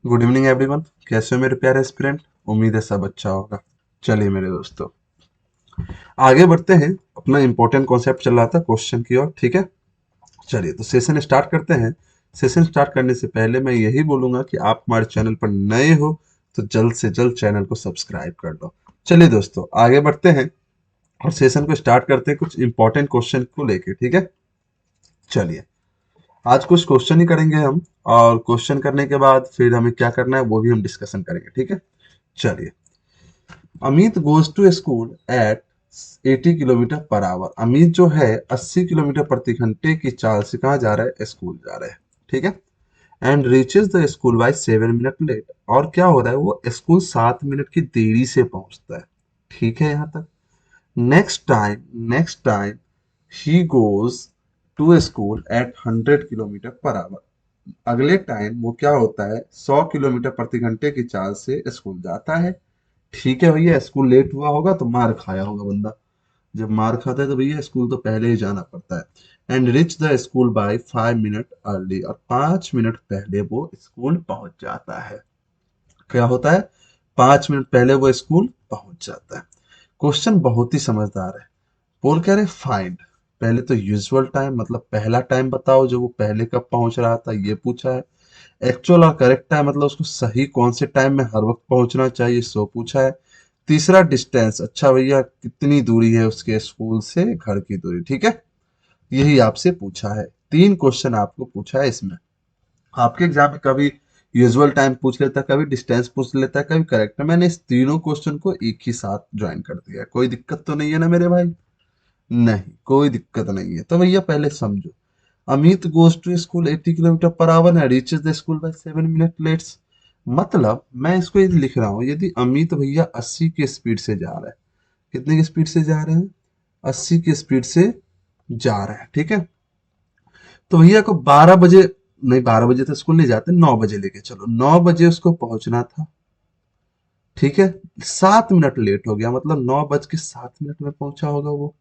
Good evening everyone. कैसे हो मेरे प्यारे एस्पिरेंट? उम्मीद है सब अच्छा होगा। चलिए मेरे दोस्तों, आगे बढ़ते हैं। अपना इंपॉर्टेंट कॉन्सेप्ट चल रहा था क्वेश्चन की ओर, ठीक है। चलिए तो सेशन स्टार्ट करते हैं। सेशन स्टार्ट करने से पहले मैं यही बोलूंगा कि आप हमारे चैनल पर नए हो तो जल्द से जल्द चैनल को सब्सक्राइब कर लो। चलिए दोस्तों आगे बढ़ते हैं और सेशन को स्टार्ट करते हैं कुछ इंपॉर्टेंट क्वेश्चन को लेके, ठीक है। चलिए आज कुछ क्वेश्चन ही करेंगे हम, और क्वेश्चन करने के बाद फिर हमें क्या करना है वो भी हम डिस्कशन करेंगे, ठीक है। चलिए, Amit goes to school at 80 kilometre per hour. Amit जो है 80 किलोमीटर प्रति घंटे की चाल से कहाँ जा रहा है? स्कूल जा रहा है, ठीक है। And reaches the school by 7 minute late. और क्या हो रहा है? वो स्कूल 7 मिनट की देरी से पहुंचता है, ठीक है यहाँ तक। Next time he goes to school at 100 kilometre per hour. अगले टाइम वो क्या होता है? 100 किलोमीटर प्रति घंटे की चाल से स्कूल जाता है, ठीक है भैया। स्कूल लेट हुआ होगा तो मार खाया होगा बंदा। जब मार खाता है तो भैया स्कूल तो पहले ही जाना पड़ता है। And rich the school bye 5 minute early. और 5 मिनट पहले वो स्कूल पहुंच जाता है। क्या होता है? 5 मिनट पहले वो स्कूल पहुंच जाता है। क्वेश्चन बहुत ही समझदार है। बोल कह रहे फाइंड। पहले तो यूजुअल टाइम मतलब पहला टाइम बताओ जो वो पहले कब पहुंच रहा था, ये पूछा है। एक्चुअल और करेक्ट टाइम मतलब उसको सही कौन से टाइम में हर वक्त पहुंचना चाहिए, सो पूछा है। तीसरा डिस्टेंस, अच्छा भैया कितनी दूरी है उसके स्कूल से घर की दूरी, ठीक है। यही आपसे पूछा है। 3 क्वेश्चन आपको पूछा है इसमें। आपके एग्जाम में कभी यूजुअल टाइम पूछ लेता है, कभी डिस्टेंस पूछ लेता है, कभी करेक्ट। मैंने इस तीनों क्वेश्चन को एक ही साथ ज्वाइन कर दिया है। कोई दिक्कत तो नहीं है ना मेरे भाई? नहीं, कोई दिक्कत नहीं है। तो भैया पहले समझो। Amit goes to school 80 kilometre per hour है, reaches the school by 7 minute late. मतलब मैं इसको यदि लिख रहा हूँ, यदि अमित भैया 80 की स्पीड से जा रहा है। कितने की स्पीड से जा रहे हैं? 80 की स्पीड से जा रहा है, ठीक है। तो भैया को 12 बजे, नहीं 12 बजे तो स्कूल नहीं जाते, 9 बजे लेके चलो, 9 बजे उसको पहुंचना था, ठीक है। 7 मिनट लेट हो गया, मतलब 9:07 में पहुंचा होगा वो,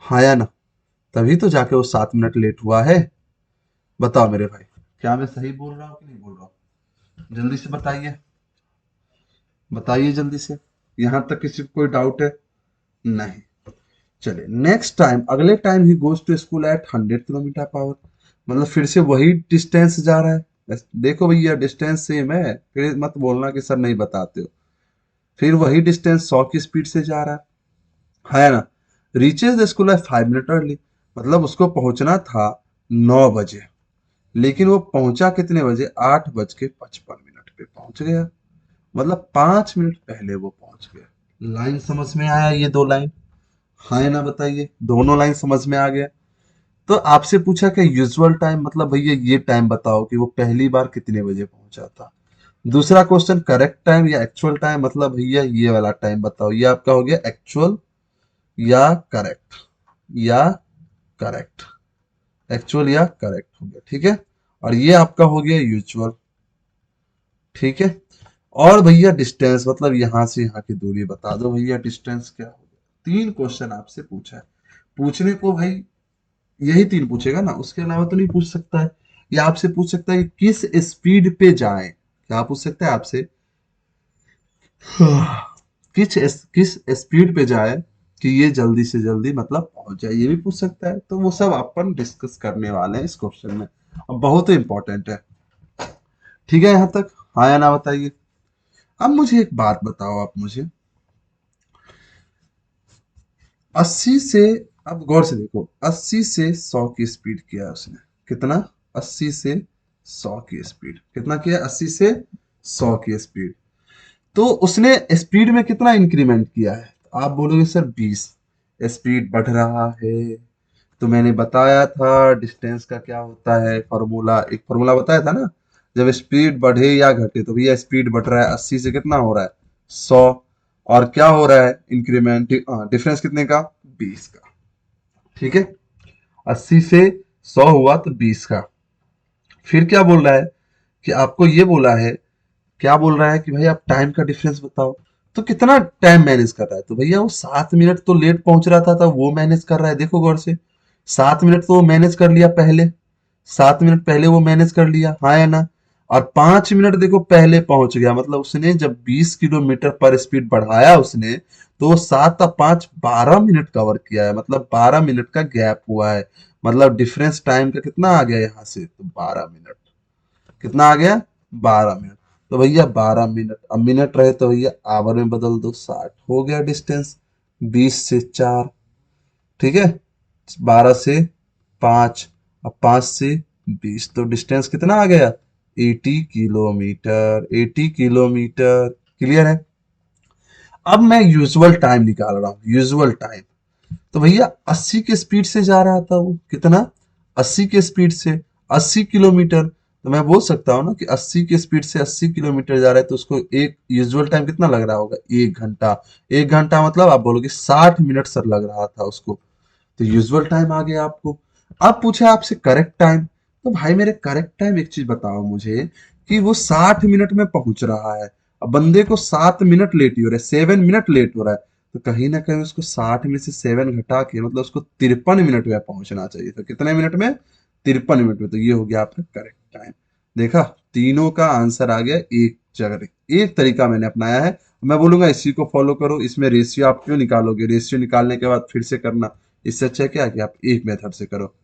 हाँ या ना? तभी तो जाके वो 7 मिनट लेट हुआ है। बताओ मेरे भाई, क्या मैं सही बोल रहा हूँ कि नहीं बोल रहा हूँ? जल्दी से बताइए, बताइए जल्दी से। यहां तक किसी को कोई डाउट है? नहीं। चलिए नेक्स्ट टाइम, अगले time he goes to school at 100 kilometre per hour. मतलब फिर से वही डिस्टेंस जा रहा है। देखो भैया डिस्टेंस सेम है, फिर मत बोलना कि सर नहीं बताते हो। फिर वही डिस्टेंस 100 की स्पीड से जा रहा है ना। Reaches the school eight 5 minute early. मतलब उसको पहुंचना था 9 बजे, लेकिन वो पहुंचा कितने बजे? 8:55 पे पहुंच गया। मतलब 5 मिनट पहले वो पहुंच गया। लाइन समझ में आया? ये दो लाइन, हाँ या ना बताइए? दोनों लाइन समझ में आ गया। तो आपसे पूछा कि यूजुअल टाइम मतलब भैया ये टाइम बताओ कि वो पहली बार कितने बजे पहुंचा था। दूसरा क्वेश्चन करेक्ट टाइम या एक्चुअल टाइम, मतलब भैया ये वाला टाइम बताओ। ये आपका हो गया एक्चुअल या करेक्ट, या करेक्ट, एक्चुअल या करेक्ट हो गया, ठीक है। और ये आपका हो गया यूजुअल, ठीक है। और भैया डिस्टेंस मतलब यहां से यहाँ की दूरी बता दो भैया, डिस्टेंस क्या होगा। 3 क्वेश्चन आपसे पूछा है। पूछने को भाई यही 3 पूछेगा ना, उसके अलावा तो नहीं पूछ सकता है। या आपसे पूछ सकता है कि किस स्पीड पे जाएं। क्या पूछ सकता है आपसे? किस स्पीड पे जाए कि ये जल्दी से जल्दी मतलब पहुंच जाए, ये भी पूछ सकता है। तो वो सब अपन डिस्कस करने वाले हैं इस क्वेश्चन में, और बहुत ही इंपॉर्टेंट है, ठीक है यहाँ तक? हाँ या ना बताइए। अब मुझे एक बात बताओ आप मुझे, 80 से, अब गौर से देखो, 80 से 100 की स्पीड किया है उसने। कितना? 80 से 100 की स्पीड कितना किया? 80 से 100 की स्पीड। तो उसने स्पीड में कितना इंक्रीमेंट किया है? तो आप बोलोगे सर 20। स्पीड बढ़ रहा है, तो मैंने बताया था डिस्टेंस का क्या होता है फॉर्मूला, एक फॉर्मूला बताया था ना। जब स्पीड बढ़े या घटे तो भैया स्पीड बढ़ रहा है, 80 से कितना हो रहा है? 100। और क्या हो रहा है? इंक्रीमेंट, डिफरेंस कितने का? 20 का, ठीक है। 80 से 100 हुआ तो 20 का। फिर क्या बोल रहा है? कि आपको ये बोला है, क्या बोल रहा है कि भाई आप टाइम का डिफरेंस बताओ। तो कितना टाइम मैनेज कर रहा है? तो भैया वो 7 मिनट तो लेट पहुंच रहा था वो मैनेज कर रहा है। देखो गौर से, 7 मिनट तो वो मैनेज कर लिया पहले, 7 मिनट पहले वो मैनेज कर लिया, हाँ या ना? और 5 मिनट देखो पहले पहुंच गया, मतलब उसने जब 20 किलोमीटर पर स्पीड बढ़ाया उसने, तो 7 और 5 12 मिनट कवर किया है, मतलब 12 मिनट का गैप हुआ है। मतलब डिफरेंस टाइम का कितना आ गया यहाँ से, तो 12 मिनट। कितना आ गया, 12 मिनट। तो भैया 12 मिनट, अब मिनट रहे तो भैया आवर में बदल दो, 60 हो गया डिस्टेंस। 20 से 4, ठीक है, 12 से 5, अब 5 से 20, तो डिस्टेंस कितना आ गया, 80 किलोमीटर। 80 किलोमीटर, क्लियर है। अब मैं यूजुअल टाइम निकाल रहा हूँ, यूजुअल टाइम। तो भैया 80 के स्पीड से जा रहा था वो, कितना, 80 के स्पीड से, 80 किलोमीटर। तो मैं बोल सकता हूँ ना कि 80 के स्पीड से 80 किलोमीटर जा रहा है, तो उसको एक यूजुअल टाइम कितना लग रहा होगा, 1 घंटा। 1 घंटा मतलब आप बोलोगे 60 मिनट सर लग रहा था उसको। तो यूजुअल टाइम आ गया आपको। अब पूछे आपसे करेक्ट टाइम, तो भाई मेरे करेक्ट टाइम एक चीज बताओ मुझे, कि वो 60 मिनट में पहुंच रहा है। अब बंदे को 7 मिनट लेट ही हो रहा है, 7 मिनट लेट हो रहा है। तो कहीं ना कहीं उसको 60 में से 7 घटा के, मतलब उसको 53 मिनट में पहुंचना चाहिए। तो कितने मिनट में, 53 मिनट में। तो ये हो गया आपका करेक्ट टाइम। देखा, तीनों का आंसर आ गया एक जगह। एक तरीका मैंने अपनाया है, मैं बोलूंगा इसी को फॉलो करो। इसमें रेशियो आप क्यों निकालोगे, रेशियो निकालने के बाद फिर से करना, इससे अच्छा क्या है कि आप एक मेथड से करो।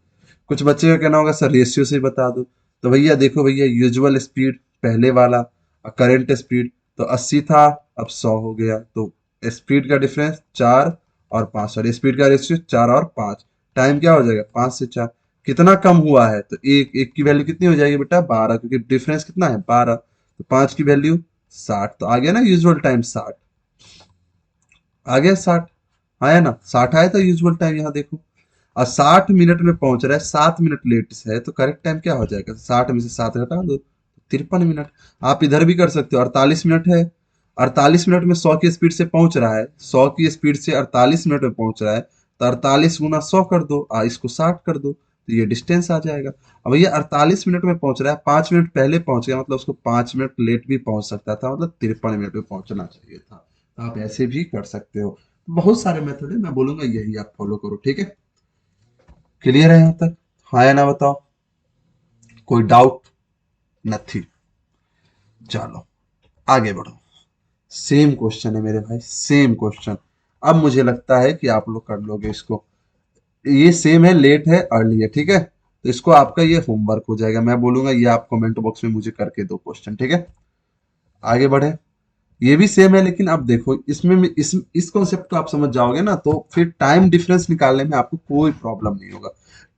कुछ बच्चे का कहना होगा सर रेशियो से ही बता दो। तो भैया देखो भैया, यूजुअल स्पीड पहले वाला, करंट स्पीड तो 80 था, अब 100 हो गया। तो स्पीड का डिफरेंस 4 और 5, सॉरी स्पीड का रेशियो 4 और 5। टाइम क्या हो जाएगा, 5 से 4। कितना कम हुआ है, तो एक एक की वैल्यू कितनी हो जाएगी बेटा, 12, क्योंकि डिफरेंस कितना है, 12। तो 5 की वैल्यू 60, तो आ गया ना यूजुअल टाइम 60। आ गया 60, आया ना, 60 आया था यूजुअल टाइम, यहाँ देखो। और 60 मिनट में पहुंच रहा है, 7 मिनट लेट से है, तो करेक्ट टाइम क्या हो जाएगा, 60 में से 7 घटा दो, 53 मिनट। आप इधर भी कर सकते हो, 48 मिनट है। 48 मिनट में 100 की स्पीड से पहुंच रहा है, 100 की स्पीड से 48 मिनट में पहुंच रहा है, तो 48 गुना 100 कर दो, इसको 60 कर दो, तो ये डिस्टेंस आ जाएगा। अब भैया 48 मिनट में पहुंच रहा है, 5 मिनट पहले पहुंच गया, मतलब उसको 5 मिनट लेट भी पहुंच सकता था, मतलब 53 मिनट में पहुंचना चाहिए था। तो आप ऐसे भी कर सकते हो। बहुत सारे मेथड है, मैं बोलूंगा यही आप फॉलो करो, ठीक है। क्लियर है यहाँ तक, हाँ या ना बताओ, कोई डाउट, नथी। चलो आगे बढ़ो। सेम क्वेश्चन है मेरे भाई, सेम क्वेश्चन। अब मुझे लगता है कि आप लोग कर लोगे इसको। ये सेम है, लेट है अर्ली है, ठीक है। तो इसको आपका ये होमवर्क हो जाएगा, मैं बोलूंगा ये आप कमेंट बॉक्स में मुझे करके दो क्वेश्चन, ठीक है। आगे बढ़े। ये भी सेम है, लेकिन अब देखो इसमें इस कॉन्सेप्ट को आप समझ जाओगे ना, तो फिर टाइम डिफरेंस निकालने में आपको कोई प्रॉब्लम नहीं होगा।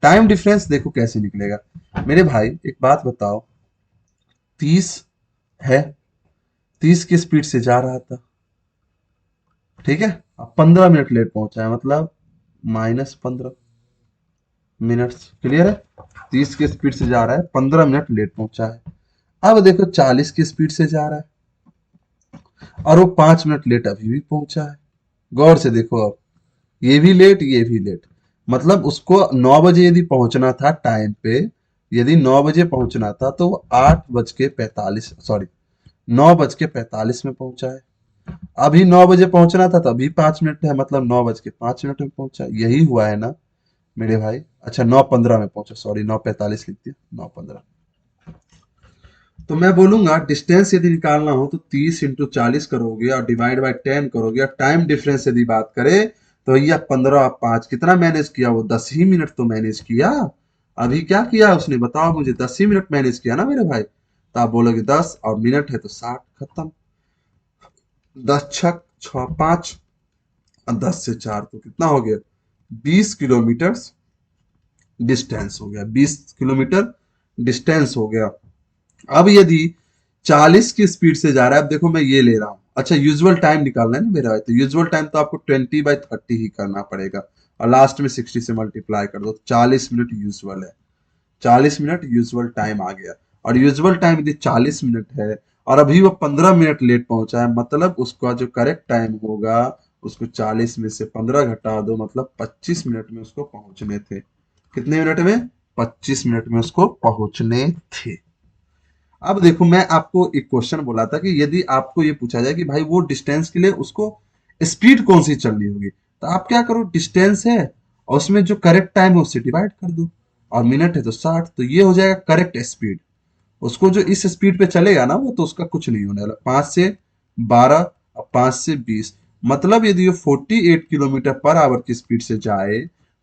टाइम डिफरेंस देखो कैसे निकलेगा। मेरे भाई एक बात बताओ, 30 है, 30 की स्पीड से जा रहा था, ठीक है। अब 15 मिनट लेट पहुंचा है, मतलब -15 मिनट। क्लियर है, 30 की स्पीड से जा रहा है, 15 मिनट लेट पहुंचा है। अब देखो 40 की स्पीड से जा रहा है, और वो 5 मिनट लेट अभी भी पहुंचा है। गौर से देखो अब, ये भी लेट, ये भी लेट। मतलब उसको 9 बजे यदि पहुंचना था टाइम पे, यदि 9 बजे पहुंचना था, तो वो 8 बज के 45, सॉरी 9 बज के 45 में पहुंचा है। अभी 9 बजे पहुंचना था, तो अभी 5 मिनट है, मतलब 9 बज के 5 मिनट में पहुंचा, यही हुआ है ना मेरे भाई। अच्छा 9:15 में पहुंचा, सॉरी 9:45 लिख दिया, 9:15। तो मैं बोलूंगा डिस्टेंस यदि निकालना हो तो 30 × 40 करोगे और डिवाइड बाय 10 करोगे, और टाइम डिफरेंस यदि बात करें, तो भैया 15 और 5 कितना मैनेज किया, वो 10 ही मिनट तो मैनेज किया। अभी क्या किया उसने बताओ मुझे, 10 ही मिनट मैनेज किया ना मेरे भाई। तो आप बोलोगे 10 और मिनट है तो 60, खत्म। 10 × 6 = 5, और 10 से 4 तो कितना हो गया, 20 किलोमीटर डिस्टेंस हो गया, 20 किलोमीटर डिस्टेंस हो गया। अब यदि 40 की स्पीड से जा रहा है, अब देखो मैं ये ले रहा हूं, अच्छा यूजुअल टाइम निकालना है ना मेरा भाई, तो यूजुअल टाइम तो आपको 20/30 ही करना पड़ेगा, और लास्ट में 60 से मल्टीप्लाई कर दो, 40 मिनट यूजुअल है। 40 मिनट यूजुअल टाइम आ गया। और यूजुअल टाइम यदि 40 मिनट है, और अभी वो 15 मिनट लेट पहुंचा है, मतलब उसका जो करेक्ट टाइम होगा, उसको 40 में से 15 घटा दो, मतलब 25 मिनट में उसको पहुंचने थे। कितने मिनट में, 25 मिनट में उसको पहुंचने थे। अब देखो मैं आपको एक क्वेश्चन बोला था कि यदि आपको ये पूछा जाए कि भाई वो डिस्टेंस के लिए उसको स्पीड कौन सी चलनी होगी, तो आप क्या करो, डिस्टेंस है और उसमें जो करेक्ट टाइम है उससे डिवाइड कर दो, और मिनट है तो 60, तो ये हो जाएगा करेक्ट स्पीड। उसको जो इस स्पीड पे चलेगा ना वो तो उसका कुछ नहीं होने वाला। 5 से 12 और 5 से 20, मतलब यदि वो 48 किलोमीटर पर आवर की स्पीड से जाए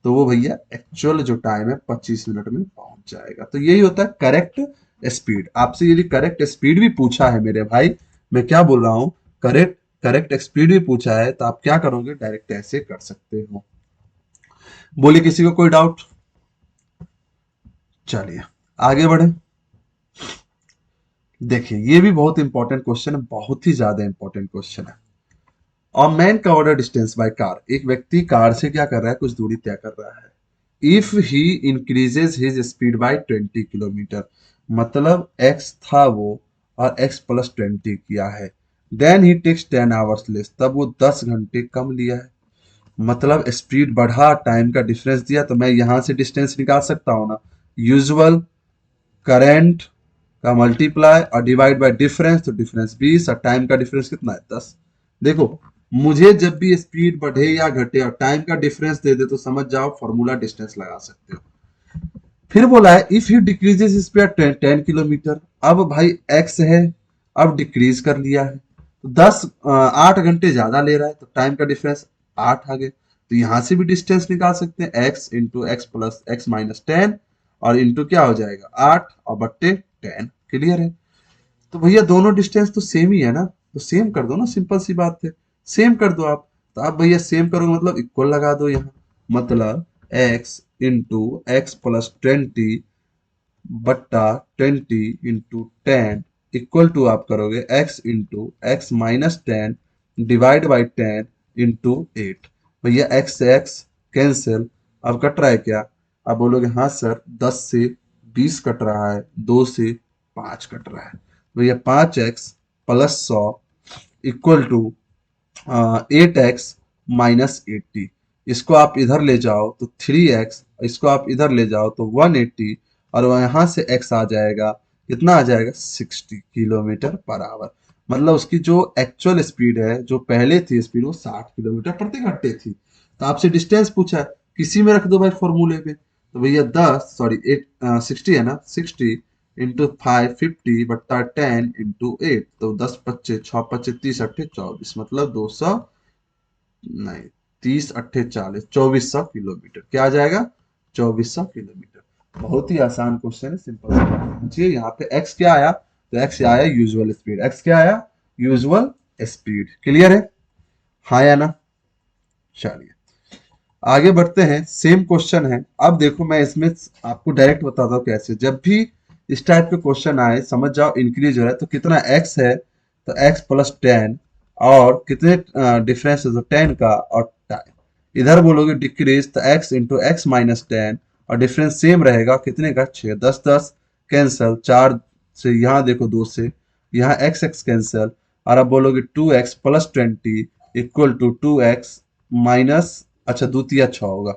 तो वो भैया एक्चुअल जो टाइम है 25 मिनट में पहुंच जाएगा। तो यही होता है करेक्ट स्पीड। आपसे यदि करेक्ट स्पीड भी पूछा है मेरे भाई, मैं क्या बोल रहा हूँ, करेक्ट करेक्ट स्पीड भी पूछा है तो आप क्या करोगे, डायरेक्ट ऐसे कर सकते हो। बोलिए किसी को कोई डाउट? चलिए आगे बढ़े। देखिए ये भी बहुत इंपॉर्टेंट क्वेश्चन है, बहुत ही ज्यादा इंपॉर्टेंट क्वेश्चन है। A man covered distance by car, एक व्यक्ति कार से क्या कर रहा है, कुछ दूरी तय कर रहा है। If he increases his speed by 20 kilometre, मतलब एक्स था वो और एक्स प्लस 20 किया है, then he takes 10 hours less, तब वो 10 घंटे कम लिया है। मतलब स्पीड बढ़ा, टाइम का डिफरेंस दिया, तो मैं यहां से डिस्टेंस निकाल सकता हूं ना, यूजुअल करंट का मल्टीप्लाई और डिवाइड बाय डिफरेंस, तो डिफरेंस 20 और टाइम का डिफरेंस कितना है 10। देखो मुझे जब भी स्पीड बढ़े या घटे और टाइम का डिफरेंस दे दे तो समझ जाओ फॉर्मूला डिस्टेंस लगा सकते हो। फिर बोला है if you decreases speed 10 kilometre, अब भाई एक्स है, अब डिक्रीज कर लिया है तो 8 घंटे ज्यादा ले रहा है तो टाइम का डिफरेंस 8 आ गए। तो यहां से भी डिस्टेंस निकाल सकते हैं, x into X plus x minus 10 और इंटू क्या हो जाएगा 8 और बट्टे 10। क्लियर है? तो भैया दोनों डिस्टेंस तो सेम ही है ना, तो सेम कर दो ना, सिंपल सी बात है, सेम कर दो आप। तो आप भैया सेम करोगे मतलब इक्वल लगा दो यहाँ, मतलब x into X plus 20/20 into 10 equal to आप करोगे x into X minus 10 divide by 10 into 8। भैया x से x कैंसिल, अब कट रहा है क्या? आप बोलोगे हाँ सर 10 से 20 कट रहा है, 2 से 5 कट रहा है। भैया 5x + 100 इक्वल टू 8x - 80। इसको आप इधर ले जाओ तो 3x, इसको आप इधर ले जाओ तो 180, और यहां से x आ जाएगा, कितना आ जाएगा 60 किलोमीटर पर आवर। मतलब उसकी जो एक्चुअल स्पीड है, जो पहले थी स्पीड, वो 60 किलोमीटर प्रति घंटे थी। तो आपसे डिस्टेंस पूछा है, किसी में रख दो भाई फॉर्मूले में। तो भैया 10 60 है ना, 60 इंटू 5 50/10 इंटू 8, तो 10 × 5 = 6 × 5 = 30 मतलब 200, नहीं 30 × 8 = 40, 2400 किलोमीटर। क्या आ जाएगा 2400 किलोमीटर। बहुत ही आसान क्वेश्चन है, सिंपल सा समझिए। यहाँ पे एक्स क्या आया, तो एक्स आया यूजुअल स्पीड, एक्स क्या आया यूजुअल स्पीड। क्लियर है? हाँ या ना? चलिए आगे बढ़ते हैं, सेम क्वेश्चन है। अब देखो मैं इसमें आपको डायरेक्ट बताता हूँ कैसे। जब भी इस टाइप के क्वेश्चन आए समझ जाओ इंक्रीज हो रहा है तो कितना एक्स है, तो एक्स प्लस 10, और कितने डिफरेंस है तो 10 का, और टाइम इधर बोलोगे डिक्रीज तो एक्स इंटू एक्स माइनस 10, और डिफरेंस सेम रहेगा कितने का 6, 10 10 कैंसल, 4 से यहाँ देखो 2 से यहाँ एक्स एक्स कैंसल, और अब बोलोगे 2x + 20 equal to 2x minus, अच्छा द्वितीय अच्छा होगा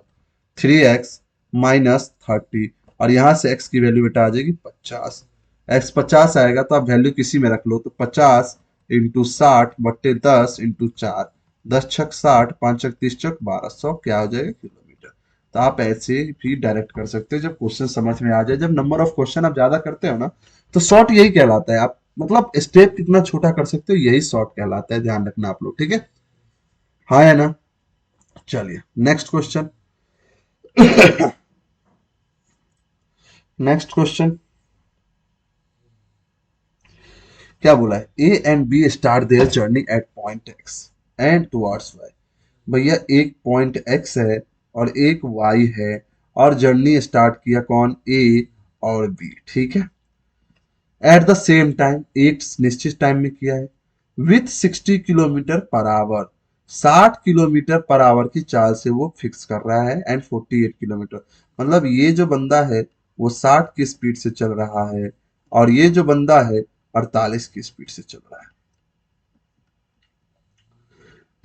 3x - 30, और यहां से x की वैल्यू बेटा आ जाएगी 50। x 50 आएगा तो आप वैल्यू किसी में रख लो, तो 50 × 60/10 इंटू 4, 10 × 6 = 60, 5 × 30 = 1200, क्या हो जाएगा किलोमीटर। तो आप ऐसे भी डायरेक्ट कर सकते हो जब क्वेश्चन समझ में आ जाए। जब नंबर ऑफ क्वेश्चन आप ज्यादा करते हो ना तो शॉर्ट यही कहलाता है। आप मतलब स्टेप कितना छोटा कर सकते हो यही शॉर्ट कहलाता है, ध्यान रखना आप लोग, ठीक है? हाँ या ना? चलिए नेक्स्ट क्वेश्चन। नेक्स्ट क्वेश्चन क्या बोला है, A and B start their journey at point X and towards Y. भैया एक पॉइंट एक्स है और एक वाई है, और जर्नी स्टार्ट किया कौन, ए और बी, ठीक है। एट द सेम टाइम, एक निश्चित टाइम में किया है, with 60 kilometre per our, 60 kilometre per our की चाल से वो फिक्स कर रहा है, एंड 48 किलोमीटर, मतलब ये जो बंदा है वो 60 की स्पीड से चल रहा है, और ये जो बंदा है 48 की स्पीड से चल रहा है।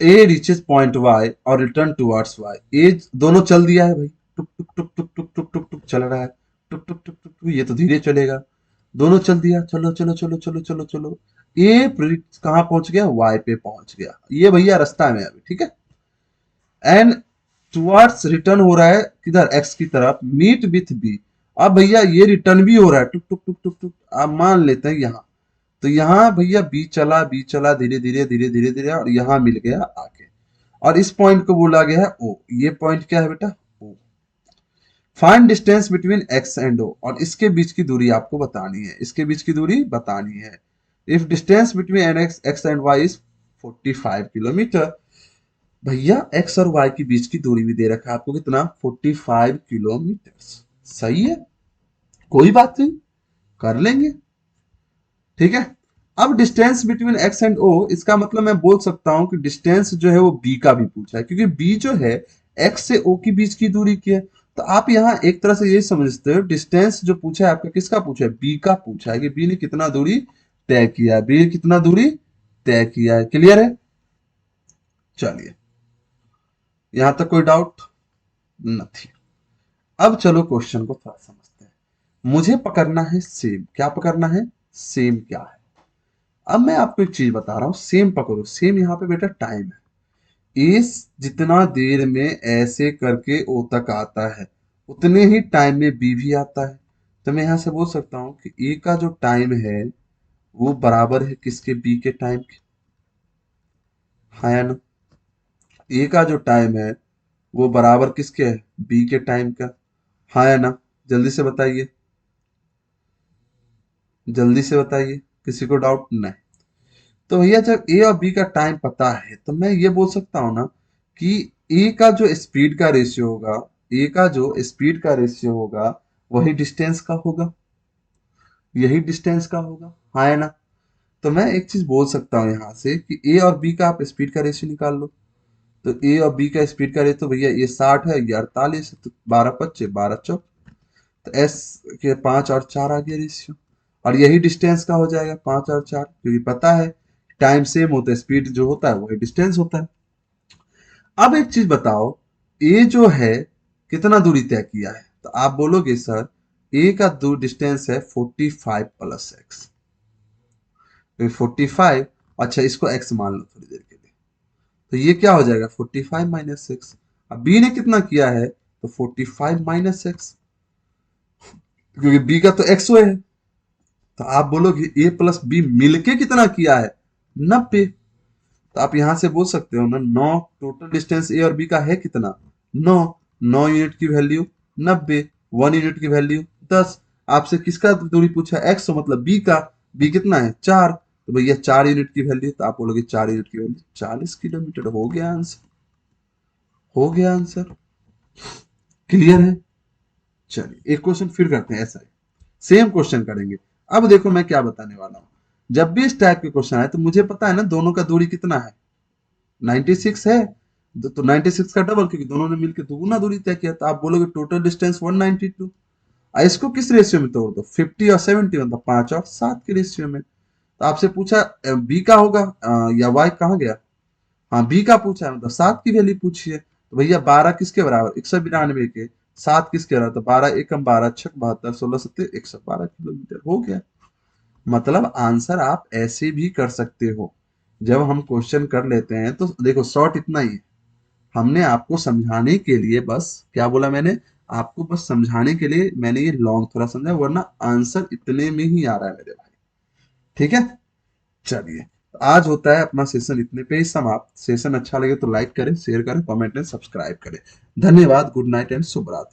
ए रीचेस पॉइंट वाई और रिटर्न टुवर्ड्स वाई, ए दोनों चल दिया है भाई, टुक टुक टुक टुक टुक टुक टुक टुक चल रहा है, टुक टुक टुक टुक टुक, ये तो धीरे चलेगा, दोनों चल दिया, चलो चलो चलो चलो चलो चलो, ए कहाँ पहुंच गया, वाई पे पहुंच गया, ये भैया रास्ता में अभी, ठीक है। एंड टुवर्ड्स रिटर्न हो रहा है किधर, एक्स की तरफ, मीट विथ बी, अब भैया ये रिटर्न भी हो रहा है, टुक टुक टुक टुक टुक, आप मान लेते हैं यहाँ। तो यहाँ भैया बी चला धीरे धीरे धीरे धीरे धीरे, और यहाँ मिल गया आगे, और इस पॉइंट को बोला गया है ओ। ये पॉइंट क्या है बेटा, O. Find distance between X and O, और इसके बीच की दूरी आपको बतानी है, इसके बीच की दूरी बतानी है। If distance between X and Y is 45 kilometre, भैया एक्स और वाई के बीच की दूरी भी दे रखा है आपको, कितना, 45 किलोमीटर। सही है, कोई बात नहीं, कर लेंगे। ठीक है। अब डिस्टेंस बिटवीन एक्स एंड ओ, इसका मतलब मैं बोल सकता हूं कि डिस्टेंस जो है वो बी का भी पूछा है, क्योंकि बी जो है एक्स से ओ के बीच की दूरी की है। तो आप यहाँ एक तरह से ये समझते हो, डिस्टेंस जो पूछा है आपका किसका पूछा है, बी का पूछा है, कि बी ने कितना दूरी तय किया है, बी ने कितना दूरी तय किया है। क्लियर है, चलिए, यहां तक कोई डाउट नहीं। अब चलो क्वेश्चन को थोड़ा समझते हैं। मुझे पकड़ना है सेम, क्या पकड़ना है, सेम क्या है। अब मैं आपको एक चीज बता रहा हूं, सेम पकड़ो। सेम यहाँ पे बेटा टाइम है, इस जितना देर में ऐसे करके ओ तक आता है, उतने ही टाइम में बी भी आता है। तो मैं यहां से बोल सकता हूं कि ए का जो टाइम है वो बराबर है किसके, बी के टाइम के। हाँ या ना, ए का जो टाइम है वो बराबर किसके है, बी के टाइम का। हाँ या ना, जल्दी से बताइए, जल्दी से बताइए, किसी को डाउट नहीं। तो भैया जब ए और बी का टाइम पता है, तो मैं ये बोल सकता हूं ना कि ए का जो स्पीड का रेशियो होगा, ए का जो स्पीड का रेशियो होगा वही डिस्टेंस का होगा, यही डिस्टेंस का होगा। हाँ है ना। तो मैं एक चीज बोल सकता हूँ यहाँ से कि ए और बी का आप स्पीड का रेशियो निकाल लो। तो ए और बी का स्पीड का रेशियो, तो भैया ये 60 है, ये 48 है, तो 12 × 5 = 12 तो एस के 5 और 4 आ गया रेशियो, और यही डिस्टेंस का हो जाएगा 5 और 4, क्योंकि पता है टाइम सेम होता है, स्पीड जो होता है वही डिस्टेंस होता है। अब एक चीज बताओ, ए जो है कितना दूरी तय किया है, तो आप बोलोगे सर ए का दूर डिस्टेंस है 45 + x। 45, अच्छा इसको x मान लो थोड़ी देर के लिए, तो ये क्या हो जाएगा 45 - x। अब बी ने कितना किया है, तो 45 - x, क्योंकि बी का तो एक्स है। तो आप बोलोगे ए प्लस बी मिलके कितना किया है, 90। तो आप यहां से बोल सकते हो ना, 9, टोटल डिस्टेंस ए और बी का है कितना, 9। 9 यूनिट की वैल्यू 90, 1 यूनिट की वैल्यू 10। आपसे किसका दूरी पूछा, एक्स, तो मतलब बी का, बी कितना है 4, तो भैया 4 यूनिट की वैल्यू, तो आप बोलोगे 4 यूनिट की वैल्यू 40 किलोमीटर। हो गया आंसर, हो गया आंसर। क्लियर है। चलिए एक क्वेश्चन फिर करते हैं, ऐसा ही सेम क्वेश्चन करेंगे। अब देखो मैं क्या बताने वाला हूं, जब भी इस टाइप के क्वेश्चन आए तो मुझे पता है ना दोनों का दूरी कितना है, 96 है। तो 96 का डबल, क्योंकि दोनों ने मिलकर दुगुना दूरी तय किया। तो आप बोलोगे टोटल डिस्टेंस 192। इसको किस रेशियो में तोड़ दो, 50 और 70, मतलब 5 और 7 के रेशियो में। तो आपसे पूछा बी का होगा या वाई कहाँ गया, हाँ बी का पूछा है, मतलब 7 की वैल्यू पूछी है। तो भैया 12 किसके बराबर, 192 के, 7 किसके बराबर, तो 12 एकम 12, 6 72, 16 सत्ते 112 किलोमीटर। हो गया। मतलब आंसर आप ऐसे भी कर सकते हो। जब हम क्वेश्चन कर लेते हैं तो देखो शॉर्ट इतना ही है, हमने आपको समझाने के लिए बस, क्या बोला मैंने, आपको बस समझाने के लिए मैंने ये लॉन्ग थोड़ा समझा, वरना आंसर इतने में ही आ रहा है मेरे भाई। ठीक है। चलिए, तो आज होता है अपना सेशन इतने पे ही समाप्त। सेशन अच्छा लगे तो लाइक करें, शेयर करें, कमेंट करें, सब्सक्राइब करें। धन्यवाद, गुड नाइट एंड शुभ रात्रि।